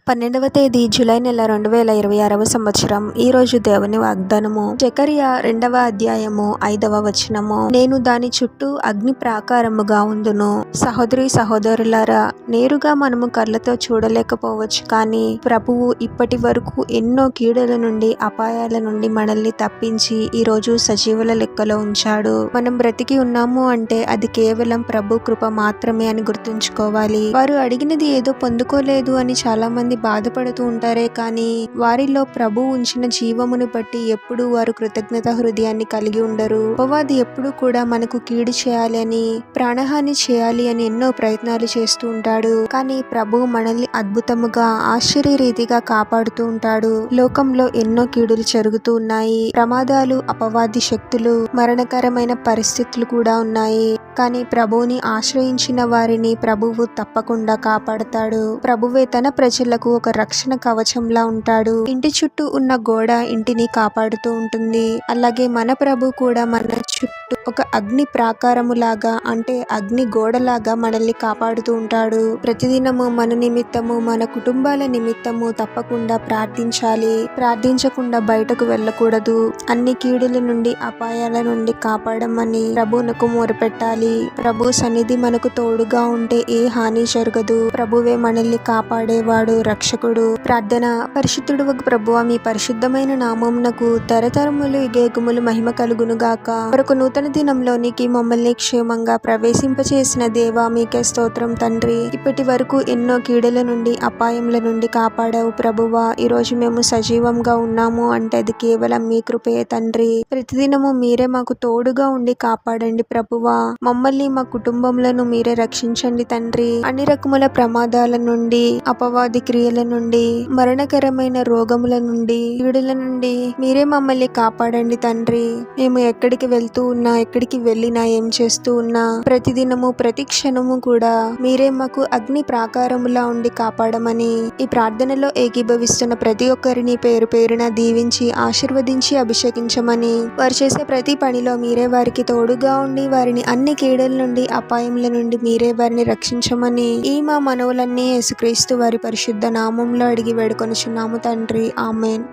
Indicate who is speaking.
Speaker 1: 12వ తేదీ జూలై నెల 2026వ సంవత్సరం. ఈ రోజు దేవుని వాగ్దానము జకరియా 2వ అధ్యాయము 5వ వచనము. నేను దాని చుట్టూ అగ్ని ప్రాకారముగా ఉందును. సహోదరి సహోదరులారా, నేరుగా మనము కళ్ళతో చూడలేకపోవచ్చు, కానీ ప్రభువు ఇప్పటి వరకు ఎన్నో కీడుల నుండి అపాయాల నుండి మనల్ని తప్పించి ఈ రోజు సజీవుల లెక్కలో ఉంచాడు. మనం బ్రతికి ఉన్నాము అంటే అది కేవలం ప్రభు కృప మాత్రమే అని గుర్తుంచుకోవాలి. వారు అడిగినది ఏదో పొందుకోలేదు అని చాలా మంది బాధపడుతూ ఉంటారే, కానీ వారిలో ప్రభు ఉంచిన జీవమును బట్టి ఎప్పుడు వారు కృతజ్ఞత హృదయాన్ని కలిగి ఉండరు. అపవాది ఎప్పుడు కూడా మనకు కీడు చేయాలి అని, ప్రాణహాని చేయాలి అని ఎన్నో ప్రయత్నాలు చేస్తూ ఉంటాడు. కానీ ప్రభు మనల్ని అద్భుతముగా ఆశ్చర్య రీతిగా కాపాడుతూ ఉంటాడు. లోకంలో ఎన్నో కీడులు జరుగుతూ ఉన్నాయి. ప్రమాదాలు, అపవాది శక్తులు, మరణకరమైన పరిస్థితులు కూడా ఉన్నాయి. కానీ ప్రభువుని ఆశ్రయించిన వారిని ప్రభువు తప్పకుండా కాపాడతాడు. ప్రభువే తన ప్రజలకు ఒక రక్షణ కవచంలా ఉంటాడు. ఇంటి చుట్టూ ఉన్న గోడ ఇంటిని కాపాడుతూ ఉంటుంది. అలాగే మన ప్రభు కూడా మన చుట్టూ ఒక అగ్ని ప్రాకారము లాగా, అంటే అగ్ని గోడలాగా మనల్ని కాపాడుతూ ఉంటాడు. ప్రతిదినము మన నిమిత్తము, మన కుటుంబాల నిమిత్తము తప్పకుండా ప్రార్థించాలి. ప్రార్థించకుండా బయటకు వెళ్ళకూడదు. అన్ని కీడుల నుండి, అపాయాల నుండి కాపాడమని ప్రభువునకు మొరపెట్టాలి. ప్రభు సన్నిధి మనకు తోడుగా ఉంటే ఏ హాని జరగదు. ప్రభువే మనల్ని కాపాడేవాడు, రక్షకుడు. ప్రార్థన. పరిశుద్ధుడు వగు ప్రభువా, మీ పరిశుద్ధమైన నామమునకు తరతరములు యుగయుగములు మహిమ కలుగునుగాక. మరొక నూతన దినంలోనికి మమ్మల్ని క్షేమంగా ప్రవేశింపచేసిన దేవా, మీకే స్తోత్రం తండ్రి. ఇప్పటి వరకు ఎన్నో కీడుల నుండి, అపాయముల నుండి కాపాడావు ప్రభువా. ఈరోజు మేము సజీవంగా ఉన్నాము అంటే అది కేవలం మీ కృపయే తండ్రి. ప్రతిదినము మీరే మాకు తోడుగా ఉండి కాపాడండి ప్రభువా. మమ్మల్ని, మా కుటుంబములను మీరే రక్షించండి తండ్రి. అన్ని రకముల ప్రమాదాల నుండి, అపవాది క్రియల నుండి, మరణకరమైన రోగముల నుండి, కీడుల నుండి మీరే మమ్మల్ని కాపాడండి తండ్రి. మేము ఎక్కడికి వెళ్తూ ఉన్నా, ఎక్కడికి వెళ్ళినా, ఏం చేస్తూ ఉన్నా, ప్రతిదినము ప్రతి క్షణము కూడా మీరే మాకు అగ్ని ప్రాకారములా ఉండి కాపాడమని ఈ ప్రార్థనలో ఏకీభవిస్తున్న ప్రతి ఒక్కరిని పేరు పేరున దీవించి ఆశీర్వదించి అభిషేకించమని, వారు చేసే ప్రతి పనిలో మీరే వారికి తోడుగా ఉండి వారిని అన్ని కీడుల నుండి, అపాయముల నుండి మీరే వారిని రక్షించమని ఈ మా మనవులన్నీ యేసుక్రీస్తు వారి పరిశుద్ధ నామంలో అడిగి వేడుకొనుచున్నాము తండ్రి. ఆమేన్.